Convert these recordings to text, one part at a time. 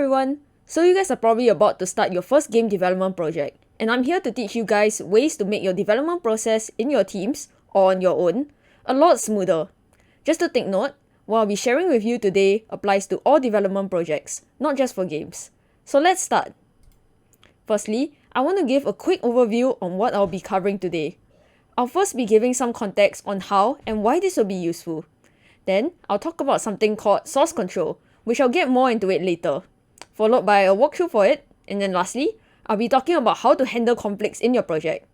everyone! So you guys are probably about to start your first game development project, and I'm here to teach you guys ways to make your development process in your teams, or on your own, a lot smoother. Just to take note, what I'll be sharing with you today applies to all development projects, not just for games. So let's start! Firstly, I want to give a quick overview on what I'll be covering today. I'll first be giving some context on how and why this will be useful. Then, I'll talk about something called source control, which I'll get more into it later, followed by a walkthrough for it, and then lastly, I'll be talking about how to handle conflicts in your project.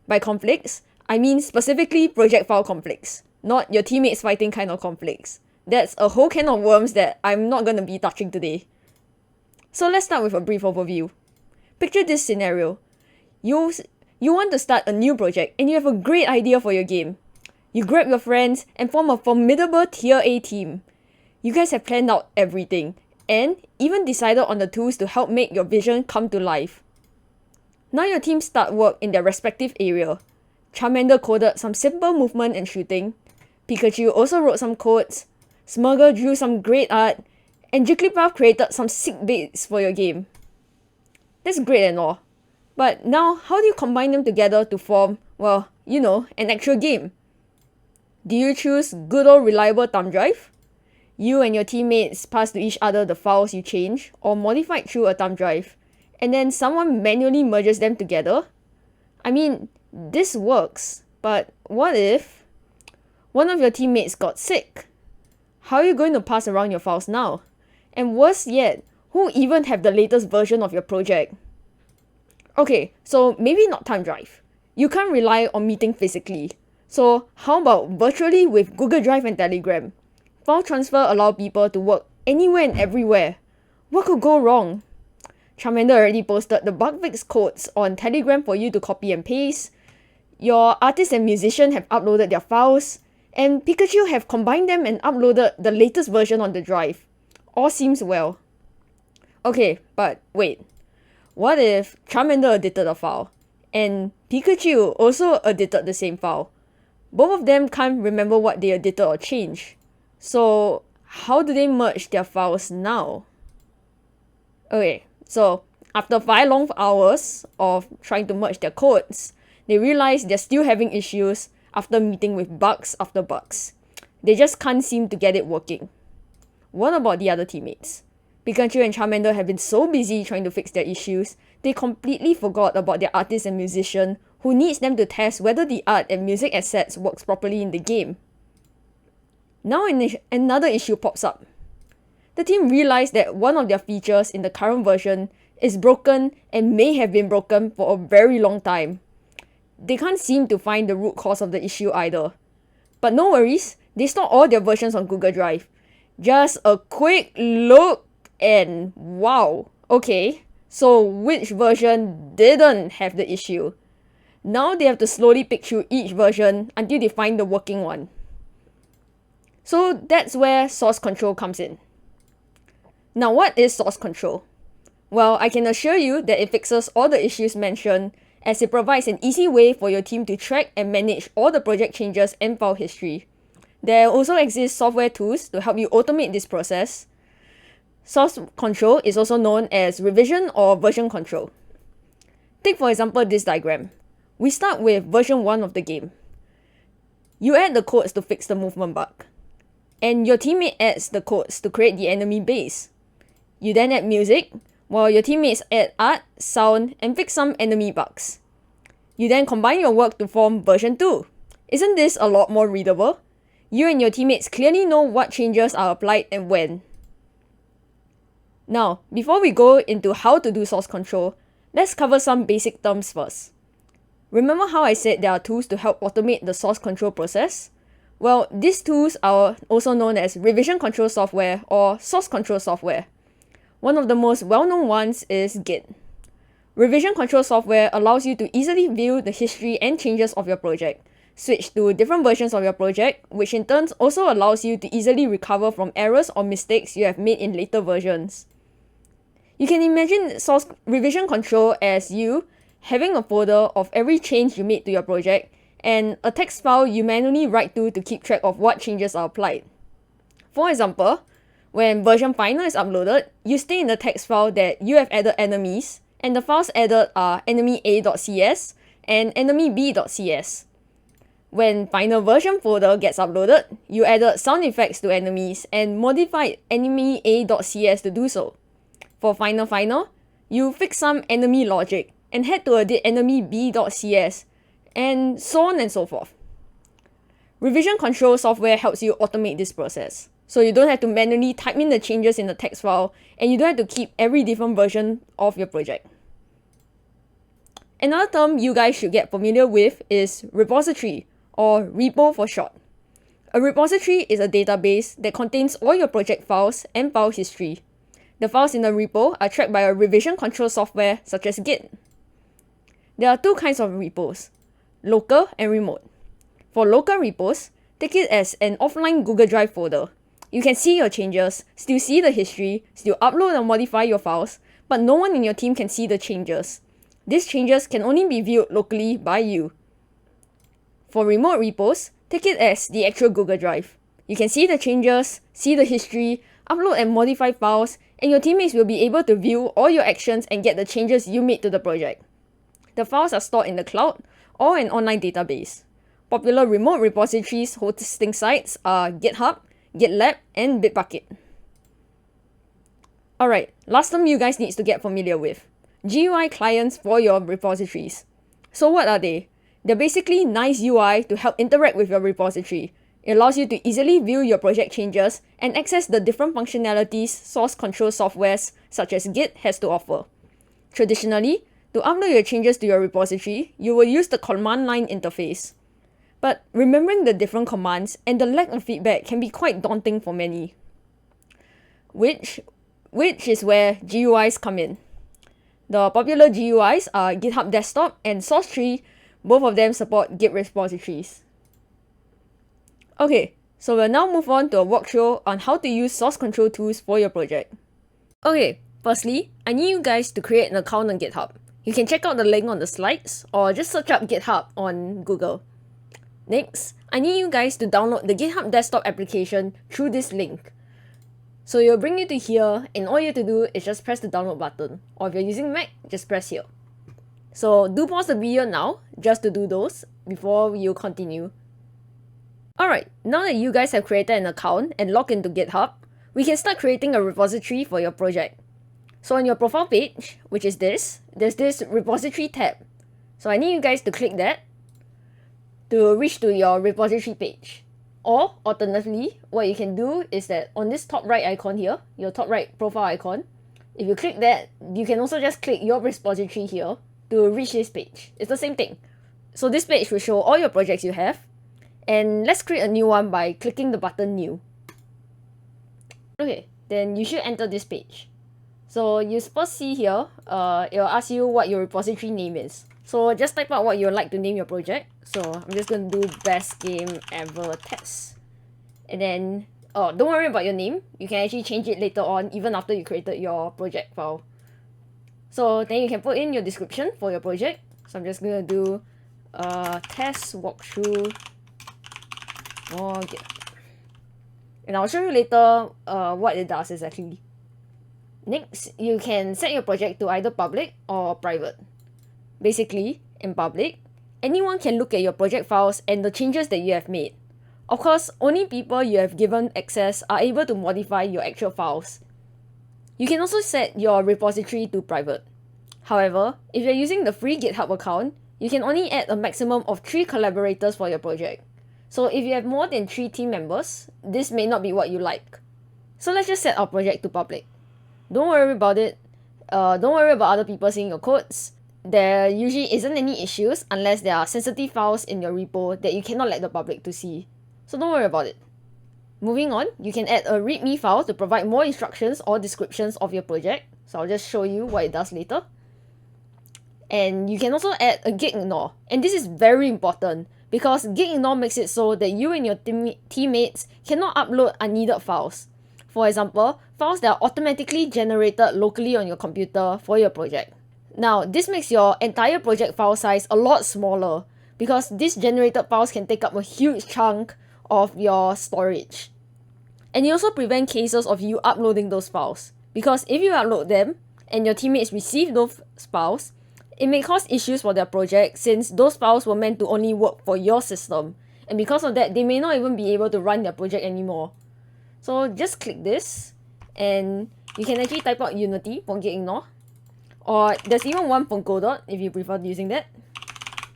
By conflicts, I mean specifically project file conflicts, not your teammates fighting kind of conflicts. That's a whole can of worms that I'm not going to be touching today. So let's start with a brief overview. Picture this scenario. You want to start a new project and you have a great idea for your game. You grab your friends and form a formidable Tier A team. You guys have planned out everything and even decided on the tools to help make your vision come to life. Now your team start work in their respective area. Charmander coded some simple movement and shooting. Pikachu also wrote some codes. Smurger drew some great art. And Jigglypuff created some sick bits for your game. That's great and all. But now, how do you combine them together to form, well, an actual game? Do you choose good old reliable thumb drive? You and your teammates pass to each other the files you change or modified through a thumb drive, and then someone manually merges them together? I mean, this works, but what if one of your teammates got sick? How are you going to pass around your files now? And worse yet, who even have the latest version of your project? Okay, so maybe not thumb drive. You can't rely on meeting physically. So how about virtually with Google Drive and Telegram? File transfer allow people to work anywhere and everywhere. What could go wrong? Charmander already posted the bug fix codes on Telegram for you to copy and paste. Your artist and musician have uploaded their files. And Pikachu have combined them and uploaded the latest version on the drive. All seems well. Okay, but wait. What if Charmander edited a file, and Pikachu also edited the same file? Both of them can't remember what they edited or changed. So, how do they merge their files now? Okay, so after 5 long hours of trying to merge their codes, they realize they're still having issues after meeting with bugs after bugs. They just can't seem to get it working. What about the other teammates? Pikachu and Charmander have been so busy trying to fix their issues, they completely forgot about their artist and musician who needs them to test whether the art and music assets works properly in the game. Now another issue pops up. The team realized that one of their features in the current version is broken and may have been broken for a very long time. They can't seem to find the root cause of the issue either. But no worries, they store all their versions on Google Drive. Just a quick look and wow, okay, so which version didn't have the issue? Now they have to slowly pick through each version until they find the working one. So that's where source control comes in. Now what is source control? Well, I can assure you that it fixes all the issues mentioned, as it provides an easy way for your team to track and manage all the project changes and file history. There also exist software tools to help you automate this process. Source control is also known as revision or version control. Take for example this diagram. We start with version 1 of the game. You add the codes to fix the movement bug. And your teammate adds the codes to create the enemy base. You then add music, while your teammates add art, sound, and fix some enemy bugs. You then combine your work to form version 2. Isn't this a lot more readable? You and your teammates clearly know what changes are applied and when. Now, before we go into how to do source control, let's cover some basic terms first. Remember how I said there are tools to help automate the source control process? Well, these tools are also known as revision control software or source control software. One of the most well-known ones is Git. Revision control software allows you to easily view the history and changes of your project, switch to different versions of your project, which in turn also allows you to easily recover from errors or mistakes you have made in later versions. You can imagine source revision control as you having a folder of every change you made to your project and a text file you manually write to keep track of what changes are applied. For example, When version final is uploaded, you stay in the text file that you have added enemies, and the files added are enemy.a.cs and enemy.b.cs. When final version folder gets uploaded, you added sound effects to enemies and modified enemy.a.cs to do so. For final, you fix some enemy logic and head to edit enemy.b.cs, and so on and so forth. Revision control software helps you automate this process, so you don't have to manually type in the changes in the text file, and you don't have to keep every different version of your project. Another term you guys should get familiar with is repository, or repo for short. A repository is a database that contains all your project files and file history. The files in the repo are tracked by a revision control software such as Git. There are two kinds of repos, local and remote. For local repos, take it as an offline Google Drive folder. You can see your changes, still see the history, still upload and modify your files, but no one in your team can see the changes. These changes can only be viewed locally by you. For remote repos, take it as the actual Google Drive. You can see the changes, see the history, upload and modify files, and your teammates will be able to view all your actions and get the changes you made to the project. The files are stored in the cloud or an online database. Popular remote repositories hosting sites are GitHub, GitLab, and Bitbucket. Alright, last term you guys need to get familiar with. GUI clients for your repositories. So what are they? They're basically nice UI to help interact with your repository. It allows you to easily view your project changes and access the different functionalities source control softwares such as Git has to offer. Traditionally, to upload your changes to your repository, you will use the command line interface. But remembering the different commands and the lack of feedback can be quite daunting for many. Which is where GUIs come in. The popular GUIs are GitHub Desktop and SourceTree. Both of them support Git repositories. Okay, so we'll now move on to a walkthrough on how to use source control tools for your project. Okay, firstly, I need you guys to create an account on GitHub. You can check out the link on the slides or just search up GitHub on Google. Next, I need you guys to download the GitHub desktop application through this link. So it'll bring you to here, and all you have to do is just press the download button. Or if you're using Mac, just press here. So do pause the video now, just to do those, before you continue. Alright, now that you guys have created an account and logged into GitHub, we can start creating a repository for your project. So on your profile page, which is this, there's this repository tab. So I need you guys to click that to reach to your repository page. Or alternatively, what you can do is that on this top right icon here, your top right profile icon, if you click that, you can also just click your repository here to reach this page. It's the same thing. So this page will show all your projects you have. And let's create a new one by clicking the button new. Okay, then you should enter this page. So you first see here, it will ask you what your repository name is. So just type out what you would like to name your project. So I'm just going to do best game ever test. And then, don't worry about your name. You can actually change it later on, even after you created your project file. So then you can put in your description for your project. So I'm just going to do test walkthrough or GitHub. And I'll show you later what it does exactly. Next, you can set your project to either public or private. Basically, in public, anyone can look at your project files and the changes that you have made. Of course, only people you have given access are able to modify your actual files. You can also set your repository to private. However, if you're using the free GitHub account, you can only add a maximum of 3 collaborators for your project. So if you have more than 3 team members, this may not be what you like. So let's just set our project to public. Don't worry about it. Don't worry about other people seeing your codes. There usually isn't any issues unless there are sensitive files in your repo that you cannot let the public to see. So don't worry about it. Moving on, you can add a readme file to provide more instructions or descriptions of your project. So I'll just show you what it does later. And you can also add a git ignore. And this is very important because git ignore makes it so that you and your teammates cannot upload unneeded files. For example, files that are automatically generated locally on your computer for your project. Now, this makes your entire project file size a lot smaller because these generated files can take up a huge chunk of your storage. And it also prevents cases of you uploading those files. Because if you upload them and your teammates receive those files, it may cause issues for their project since those files were meant to only work for your system. And because of that, they may not even be able to run their project anymore. So just click this and you can actually type out Unity for gitignore. Or there's even one for Godot if you prefer using that.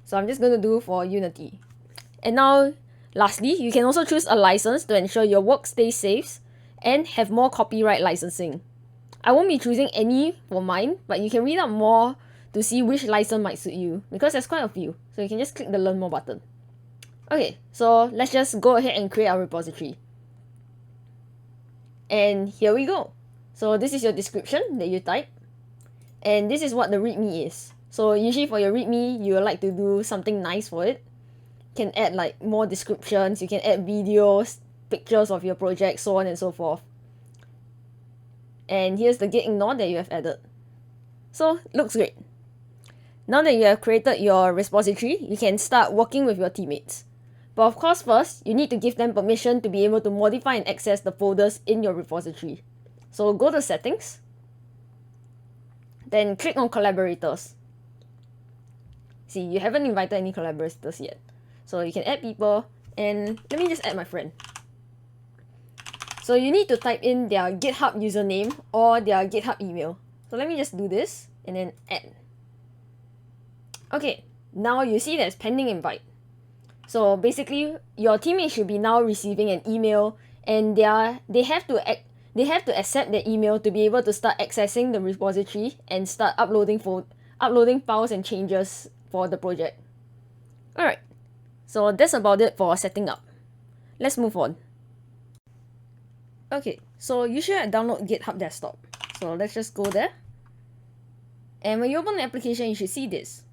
So I'm just going to do for Unity. And now, lastly, you can also choose a license to ensure your work stays safe and have more copyright licensing. I won't be choosing any for mine, but you can read up more to see which license might suit you because there's quite a few. So you can just click the Learn More button. Okay, so let's just go ahead and create our repository. And here we go. So this is your description that you type. And this is what the README is. So usually for your README, you would like to do something nice for it. You can add like more descriptions, you can add videos, pictures of your project, so on and so forth. And here's the gitignore that you have added. So looks great. Now that you have created your repository, you can start working with your teammates. But of course first, you need to give them permission to be able to modify and access the folders in your repository. So go to settings, then click on collaborators. See, you haven't invited any collaborators yet. So you can add people, and let me just add my friend. So you need to type in their GitHub username or their GitHub email. So let me just do this and then add. Okay, now you see there's pending invite. So basically, your teammate should be now receiving an email, and they have to accept the email to be able to start accessing the repository and start uploading files and changes for the project. Alright, so that's about it for setting up. Let's move on. Okay, so you should download GitHub Desktop. So let's just go there. And when you open the application, you should see this.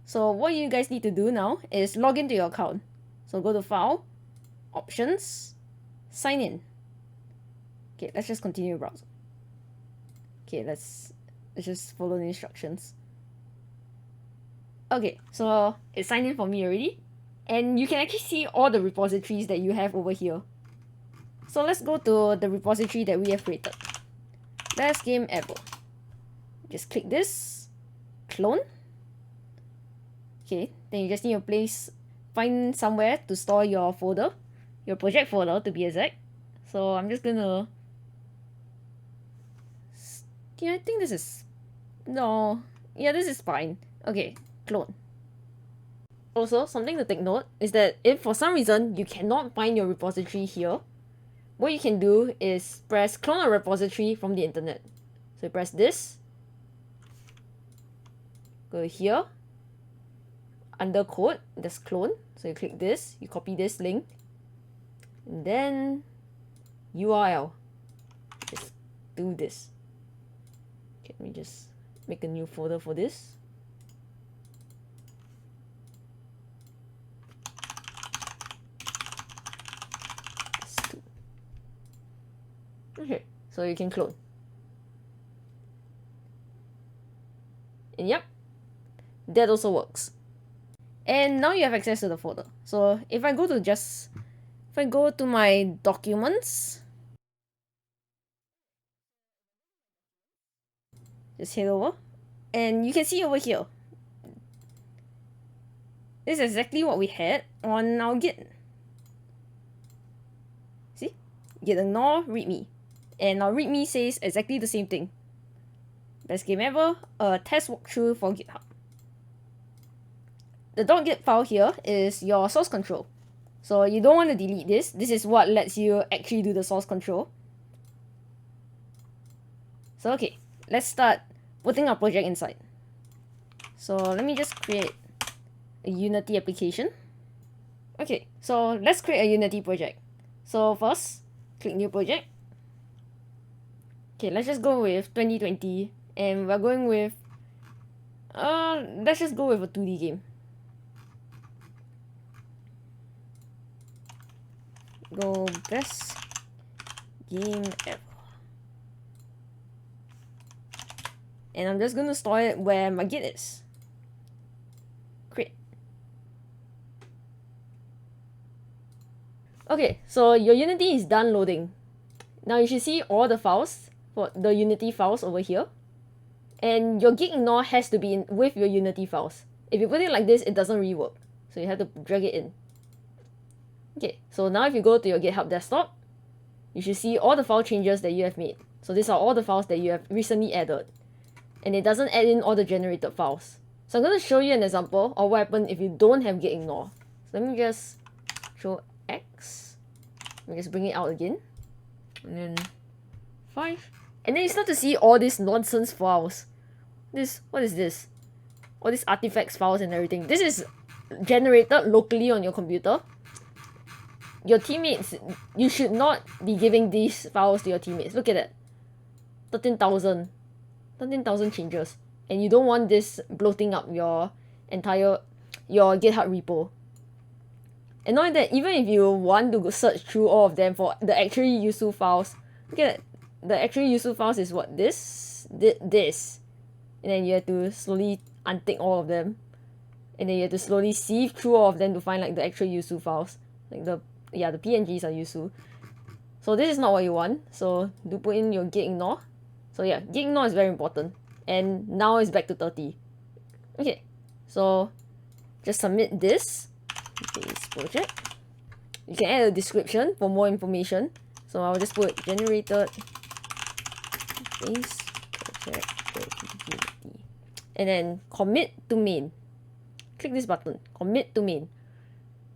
So what you guys need to do now is log into your account. So go to File, Options, Sign In. Okay, let's just continue browsing. Okay, let's just follow the instructions. Okay, so it's signed in for me already. And you can actually see all the repositories that you have over here. So let's go to the repository that we have created. Best game ever. Just click this, clone. Okay, then you just need to find somewhere to store your folder, your project folder to be exact. So I'm just gonna, yeah, I think this is, no, yeah, this is fine. Okay, clone. Also, something to take note is that if for some reason you cannot find your repository here, what you can do is press clone a repository from the internet. So you press this, go here, under code, there's clone. So you click this, you copy this link, and then URL. Just do this. Okay, let me just make a new folder for this. Okay, so you can clone. And yep, that also works. And now you have access to the folder. So if I go to my documents, just head over, and you can see over here, this is exactly what we had on our Git. See? Gitignore README. And our README says exactly the same thing. Best game ever, a test walkthrough for GitHub. The .git file here is your source control. So you don't want to delete this. This is what lets you actually do the source control. So okay, let's start putting our project inside. So let me just create a Unity application. Okay, so let's create a Unity project. So first, click new project. Okay, let's just go with 2020, and we're going with, let's just go with a 2D game. Go best game ever. And I'm just gonna store it where my Git is. Create. Okay, so your Unity is done loading. Now you should see all the files for the Unity files over here. And your git ignore has to be in with your Unity files. If you put it like this, it doesn't really work. So you have to drag it in. Okay, so now if you go to your GitHub desktop, you should see all the file changes that you have made. So these are all the files that you have recently added. And it doesn't add in all the generated files. So I'm going to show you an example of what happens if you don't have git ignore. So let me just show X. Let me just bring it out again. And then 5. And then you start to see all these nonsense files. What is this? All these artifacts files and everything. This is generated locally on your computer. Your teammates, you should not be giving these files to your teammates. Look at that. 13,000 changes. And you don't want this bloating up your GitHub repo. And not only that, even if you want to search through all of them for the actually useful files, look at that. The actually useful files is what? This. And then you have to slowly untick all of them. And then you have to slowly sieve through all of them to find like the actual useful files. Like the PNGs are useful. So this is not what you want. So do put in your git ignore. So yeah, git ignore is very important. And now it's back to 30. Okay, so just submit this base project. You can add a description for more information. So I'll just put generated base project Unity. And then commit to main. Click this button, commit to main.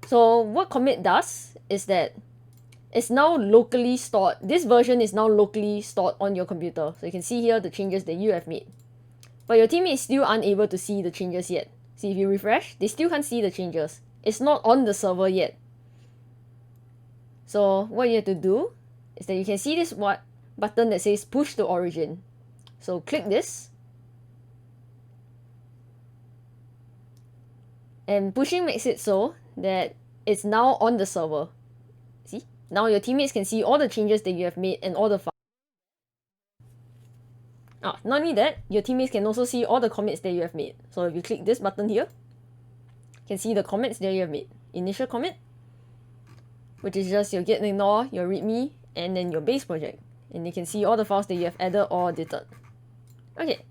So what commit does is that it's now locally stored. This version is now locally stored on your computer. So you can see here the changes that you have made. But your teammates still aren't able to see the changes yet. See, if you refresh, they still can't see the changes. It's not on the server yet. So what you have to do is that you can see this button that says push to origin. So click this. And pushing makes it so that it's now on the server. See? Now your teammates can see all the changes that you have made and all the files. Not only that, your teammates can also see all the commits that you have made. So if you click this button here, you can see the commits that you have made. Initial commit, which is just your git ignore, your readme, and then your base project. And you can see all the files that you have added or deleted. Okay.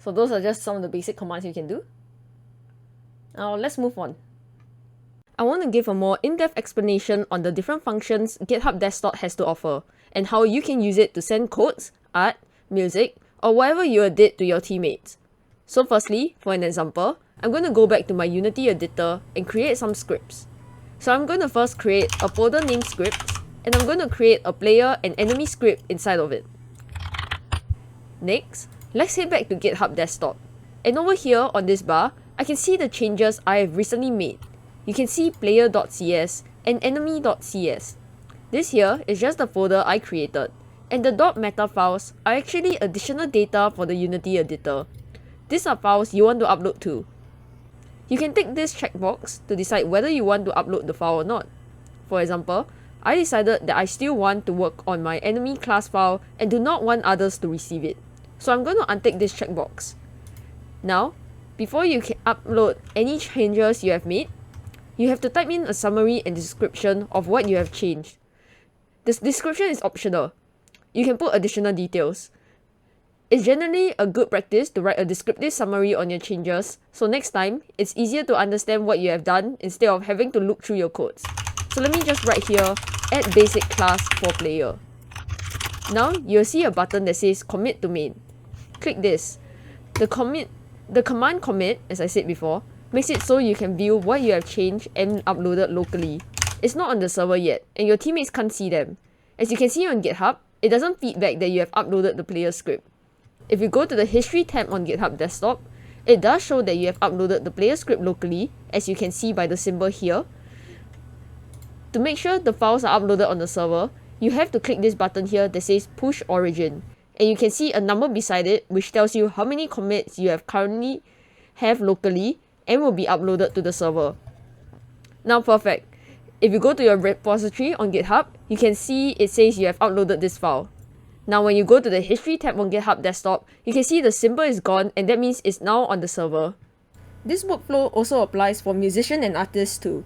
So those are just some of the basic commands you can do. Now let's move on. I want to give a more in-depth explanation on the different functions GitHub Desktop has to offer and how you can use it to send codes, art, music, or whatever you did to your teammates. So firstly, for an example, I'm going to go back to my Unity editor and create some scripts. So I'm going to first create a folder named scripts, and I'm going to create a player and enemy script inside of it. Next, let's head back to GitHub Desktop. And over here on this bar, I can see the changes I have recently made. You can see player.cs and enemy.cs. This here is just the folder I created, and the .meta files are actually additional data for the Unity editor. These are files you want to upload to. You can tick this checkbox to decide whether you want to upload the file or not. For example, I decided that I still want to work on my enemy class file and do not want others to receive it. So I'm going to untick this checkbox. Now, before you can upload any changes you have made, you have to type in a summary and description of what you have changed. This description is optional. You can put additional details. It's generally a good practice to write a descriptive summary on your changes, so next time, it's easier to understand what you have done instead of having to look through your codes. So let me just write here, add basic class for player. Now, you'll see a button that says commit to main. Click this. The command commit, as I said before, makes it so you can view what you have changed and uploaded locally. It's not on the server yet, and your teammates can't see them. As you can see on GitHub, it doesn't feedback that you have uploaded the player script. If you go to the History tab on GitHub Desktop, it does show that you have uploaded the player script locally, as you can see by the symbol here. To make sure the files are uploaded on the server, you have to click this button here that says Push Origin, and you can see a number beside it which tells you how many commits you have currently have locally and will be uploaded to the server. Now perfect. If you go to your repository on GitHub, you can see it says you have uploaded this file. Now when you go to the History tab on GitHub Desktop, you can see the symbol is gone and that means it's now on the server. This workflow also applies for musicians and artists too.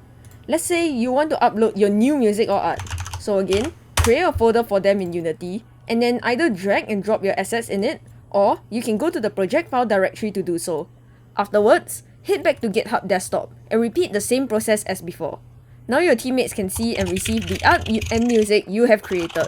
Let's say you want to upload your new music or art. So again, create a folder for them in Unity, and then either drag and drop your assets in it, or you can go to the project file directory to do so. Afterwards, head back to GitHub desktop and repeat the same process as before. Now your teammates can see and receive the art and music you have created.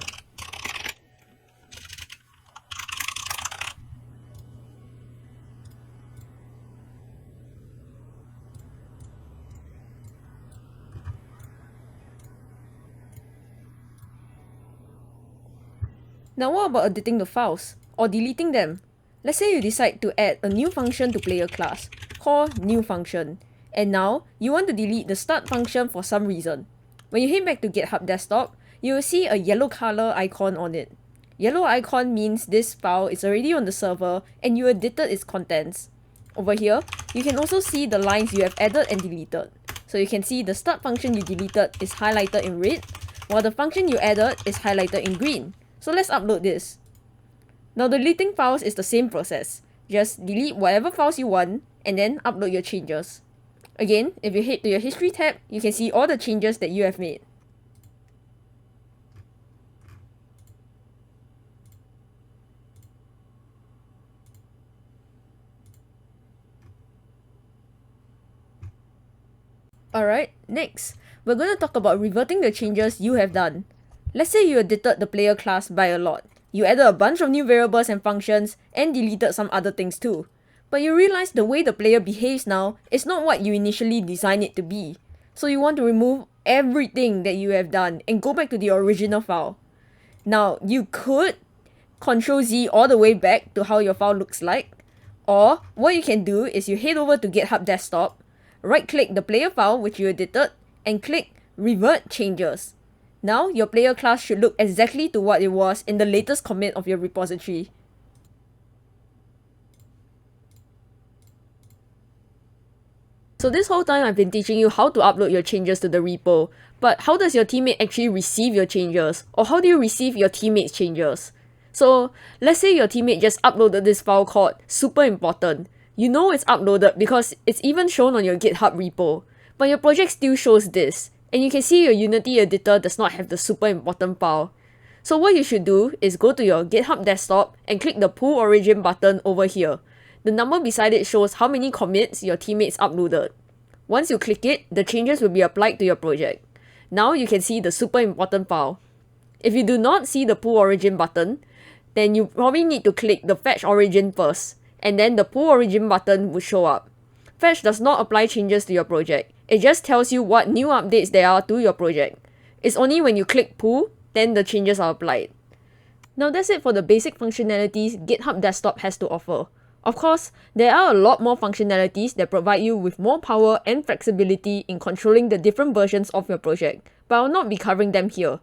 Now what about editing the files, or deleting them? Let's say you decide to add a new function to player class, call new function, and now you want to delete the start function for some reason. When you head back to GitHub desktop, you will see a yellow color icon on it. Yellow icon means this file is already on the server and you edited its contents. Over here, you can also see the lines you have added and deleted. So you can see the start function you deleted is highlighted in red, while the function you added is highlighted in green. So let's upload this. Now deleting files is the same process. Just delete whatever files you want and then upload your changes. Again, if you head to your history tab, you can see all the changes that you have made. Alright, next, we're going to talk about reverting the changes you have done. Let's say you edited the player class by a lot. You added a bunch of new variables and functions and deleted some other things too. But you realize the way the player behaves now is not what you initially designed it to be. So you want to remove everything that you have done and go back to the original file. Now, you could Ctrl Z all the way back to how your file looks like. Or what you can do is you head over to GitHub desktop, right click the player file which you edited and click revert changes. Now, your player class should look exactly to what it was in the latest commit of your repository. So this whole time I've been teaching you how to upload your changes to the repo, but how does your teammate actually receive your changes? Or how do you receive your teammate's changes? So let's say your teammate just uploaded this file called super important. You know it's uploaded because it's even shown on your GitHub repo, but your project still shows this. And you can see your Unity editor does not have the super important file. So what you should do is go to your GitHub desktop and click the pull origin button over here. The number beside it shows how many commits your teammates uploaded. Once you click it, the changes will be applied to your project. Now you can see the super important file. If you do not see the pull origin button, then you probably need to click the fetch origin first, and then the pull origin button will show up. Fetch does not apply changes to your project. It just tells you what new updates there are to your project. It's only when you click pull, then the changes are applied. Now that's it for the basic functionalities GitHub Desktop has to offer. Of course, there are a lot more functionalities that provide you with more power and flexibility in controlling the different versions of your project, but I'll not be covering them here.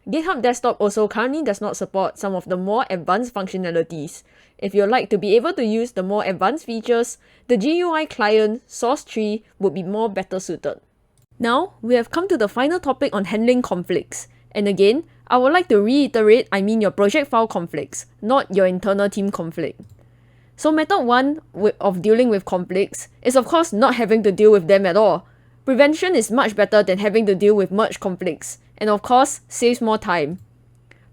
GitHub Desktop also currently does not support some of the more advanced functionalities. If you'd like to be able to use the more advanced features, the GUI client source tree would be more better suited. Now, we have come to the final topic on handling conflicts. And again, I would like to reiterate I mean your project file conflicts, not your internal team conflict. So method 1 of dealing with conflicts is of course not having to deal with them at all. Prevention is much better than having to deal with merged conflicts, and of course, saves more time.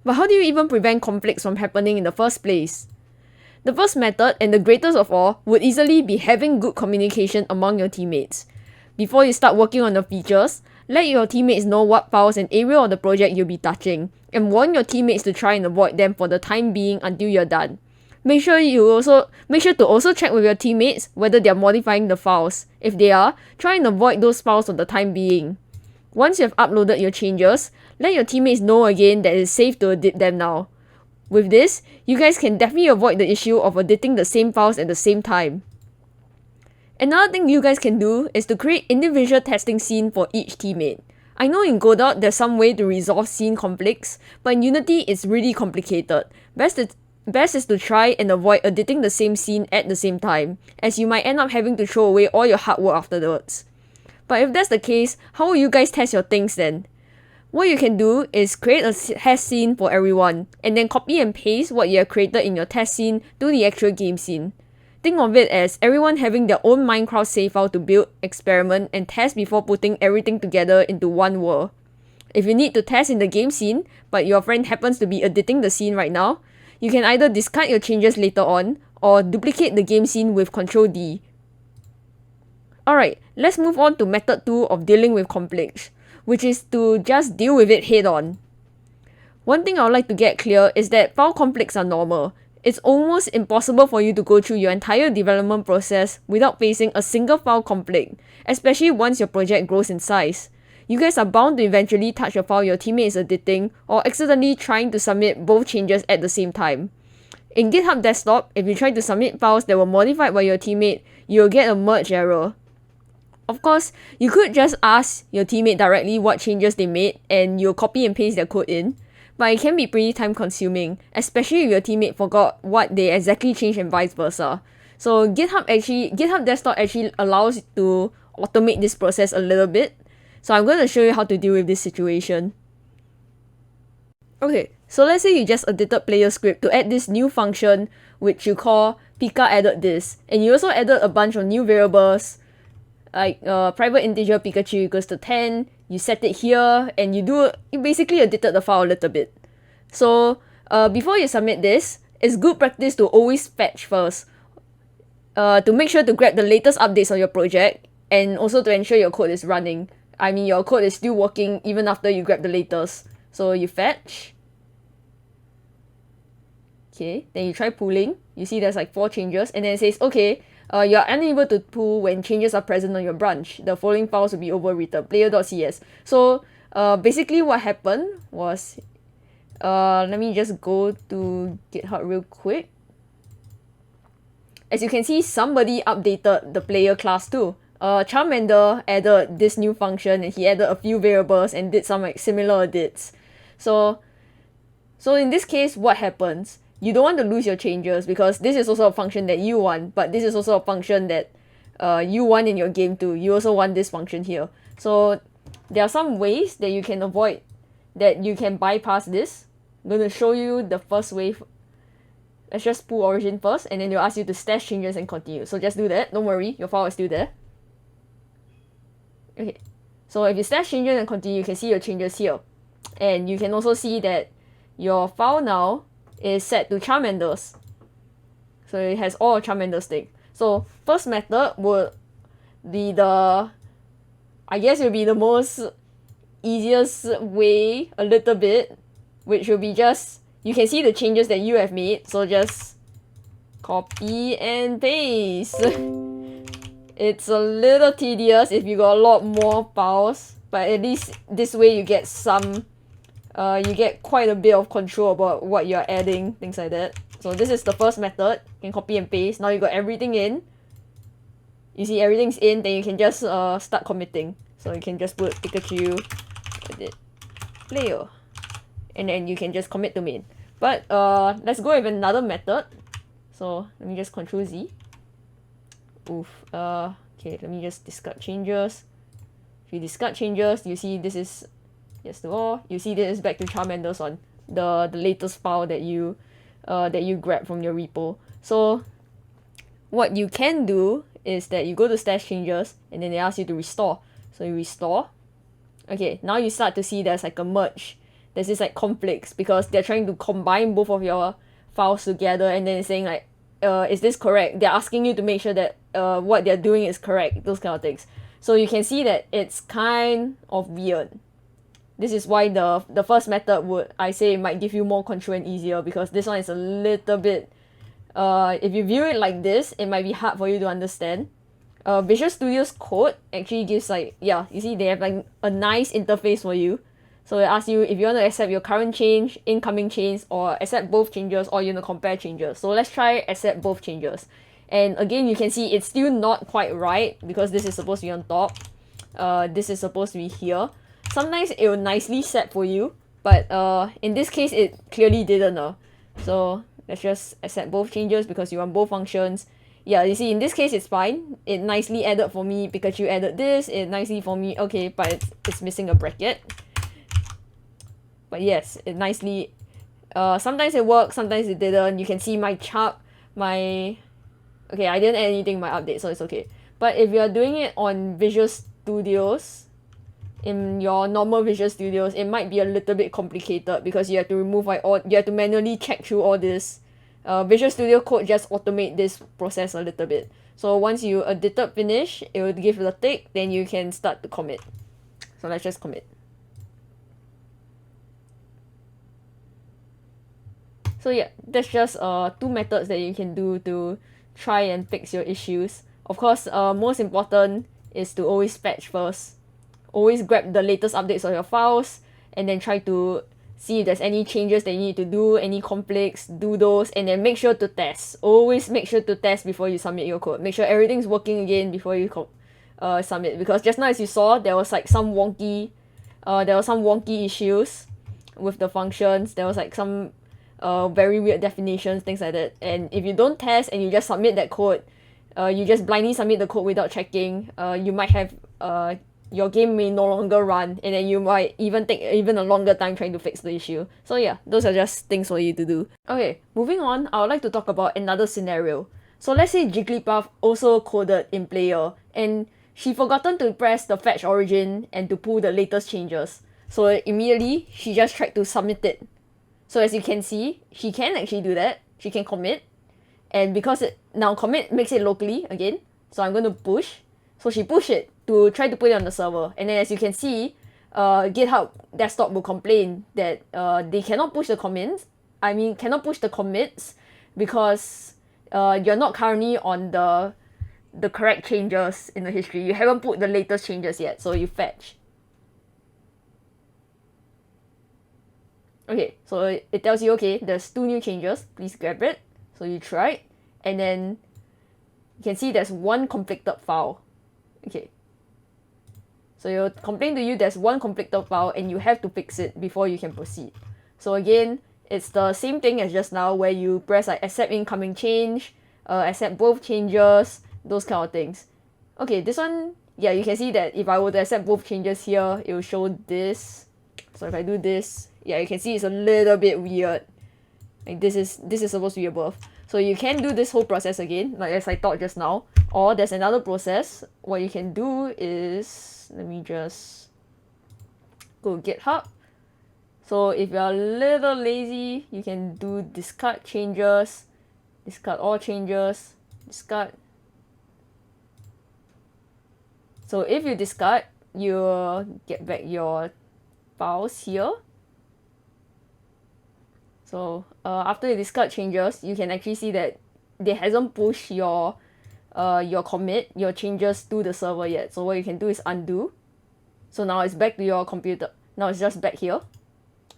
But how do you even prevent conflicts from happening in the first place? The first method, and the greatest of all, would easily be having good communication among your teammates. Before you start working on the features, let your teammates know what files and area of the project you'll be touching, and warn your teammates to try and avoid them for the time being until you're done. Make sure to also check with your teammates whether they're modifying the files. If they are, try and avoid those files for the time being. Once you have uploaded your changes, let your teammates know again that it's safe to edit them now. With this, you guys can definitely avoid the issue of editing the same files at the same time. Another thing you guys can do is to create individual testing scene for each teammate. I know in Godot there's some way to resolve scene conflicts, but in Unity it's really complicated. Best is to try and avoid editing the same scene at the same time, as you might end up having to throw away all your hard work afterwards. But if that's the case, how will you guys test your things then? What you can do is create a test scene for everyone, and then copy and paste what you have created in your test scene to the actual game scene. Think of it as everyone having their own Minecraft save file to build, experiment, and test before putting everything together into one world. If you need to test in the game scene, but your friend happens to be editing the scene right now, you can either discard your changes later on, or duplicate the game scene with Ctrl D. Alright, let's move on to method 2 of dealing with conflicts, which is to just deal with it head on. One thing I would like to get clear is that file conflicts are normal. It's almost impossible for you to go through your entire development process without facing a single file conflict, especially once your project grows in size. You guys are bound to eventually touch a file your teammate is editing or accidentally trying to submit both changes at the same time. In GitHub Desktop, if you try to submit files that were modified by your teammate, you'll get a merge error. Of course, you could just ask your teammate directly what changes they made and you'll copy and paste their code in, but it can be pretty time consuming, especially if your teammate forgot what they exactly changed and vice versa. So GitHub Desktop actually allows you to automate this process a little bit. So I'm going to show you how to deal with this situation. Okay, so let's say you just edited player script to add this new function which you call Pika added this, and you also added a bunch of new variables like private integer Pikachu equals to 10, you set it here, and you basically edited the file a little bit. So before you submit this, it's good practice to always fetch first to make sure to grab the latest updates on your project and also to ensure your code is running. I mean your code is still working even after you grab the latest. So you fetch. Okay, then you try pulling. You see there's like 4 changes and then it says, okay, you're unable to pull when changes are present on your branch. The following files will be overwritten, player.cs. So basically what happened was, let me just go to GitHub real quick. As you can see, somebody updated the player class too. Charmander added this new function and he added a few variables and did some like similar edits. So in this case, what happens? You don't want to lose your changes because this is also a function that you want, but this is also a function that you want in your game too. You also want this function here. So there are some ways that you can avoid, that you can bypass this. I'm going to show you the first way. Let's just pull origin first and then they'll ask you to stash changes and continue. So just do that. Don't worry, your file is still there. Okay, so if you stash changes and continue, you can see your changes here. And you can also see that your file now is set to Charmander's. So it has all Charmander's things. So first method would be I guess it will be the most easiest way a little bit, which will be just, you can see the changes that you have made. So just copy and paste. It's a little tedious if you got a lot more files, but at least this way you get you get quite a bit of control about what you're adding, things like that. So this is the first method. You can copy and paste. Now you got everything in. You see everything's in, then you can just start committing. So you can just put Pikachu edit player, and then you can just commit to main. But let's go with another method. So let me just Ctrl Z. Okay, let me just discard changes. If you discard changes, you see this is yes to all. You see this is back to Charmander's on the latest file that you grab from your repo. So what you can do is that you go to stash changes and then they ask you to restore. So you restore. Okay, now you start to see there's like a merge. There's this like conflicts because they're trying to combine both of your files together and then it's saying like, is this correct? They're asking you to make sure that what they're doing is correct, those kind of things. So you can see that it's kind of weird. This is why the first method would, I say, it might give you more control and easier, because this one is a little bit, if you view it like this, it might be hard for you to understand. Visual Studio's code actually gives like, yeah, you see they have like a nice interface for you. So it asks you if you want to accept your current change, incoming change, or accept both changes, or you want to compare changes. So let's try accept both changes. And again, you can see it's still not quite right because this is supposed to be on top. This is supposed to be here. Sometimes it will nicely set for you, but in this case, it clearly didn't. So let's just accept both changes because you want both functions. Yeah, you see, in this case, it's fine. It nicely added for me because you added this. It nicely for me, okay, but it's missing a bracket. But yes, it nicely, sometimes it worked, sometimes it didn't. You can see my chart, okay, I didn't add anything in my update, so it's okay. But if you're doing it on Visual Studios, in your normal Visual Studios, it might be a little bit complicated because you have to remove you have to manually check through all this. Visual Studio Code just automate this process a little bit. So once you edited finish, it will give the tick, then you can start to commit. So let's just commit. So yeah, that's just two methods that you can do to try and fix your issues. Of course, most important is to always patch first. Always grab the latest updates of your files and then try to see if there's any changes that you need to do, any conflicts, do those, and then make sure to test. Always make sure to test before you submit your code. Make sure everything's working again before you submit, because just now as you saw, there was like some wonky issues with the functions. There was like some very weird definitions, things like that. And if you don't test and you just submit that code, you just blindly submit the code without checking, you might have your game may no longer run, and then you might even take even a longer time trying to fix the issue. So yeah, those are just things for you to do. Okay, moving on, I would like to talk about another scenario. So let's say Jigglypuff also coded in player, and she forgotten to press the fetch origin and to pull the latest changes. So immediately, she just tried to submit it. So as you can see, she can actually do that. She can commit. And because now commit makes it locally again. So I'm going to push. So she pushed it to try to put it on the server. And then as you can see, GitHub desktop will complain that they cannot push the commits. Cannot push the commits because you're not currently on the correct changes in the history. You haven't put the latest changes yet. So you fetch. Okay, so it tells you, okay, there's 2 new changes, please grab it. So you try it, and then you can see there's 1 conflicted file. Okay, so it'll complain to you there's 1 conflicted file and you have to fix it before you can proceed. So again, it's the same thing as just now where you press like accept incoming change, accept both changes, those kind of things. Okay, this one, yeah, you can see that if I were to accept both changes here, it will show this. So if I do this, yeah, you can see it's a little bit weird. Like this is supposed to be above. So you can do this whole process again, like as I thought just now. Or there's another process. What you can do is, let me just go GitHub. So if you're a little lazy, you can do discard changes, discard all changes, discard. So if you discard, you'll get back your files here. So after you discard changes, you can actually see that they hasn't pushed your commit, your changes to the server yet. So what you can do is undo. So now it's back to your computer. Now it's just back here.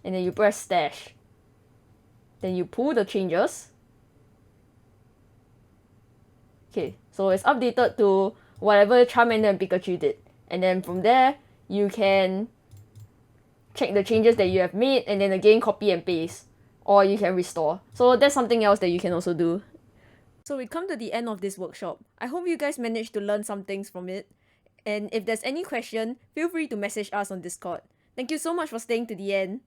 And then you press stash. Then you pull the changes. Okay, so it's updated to whatever Charmander and Pikachu did. And then from there, you can check the changes that you have made and then again copy and paste. Or you can restore. So that's something else that you can also do. So we come to the end of this workshop. I hope you guys managed to learn some things from it. And if there's any question, feel free to message us on Discord. Thank you so much for staying to the end.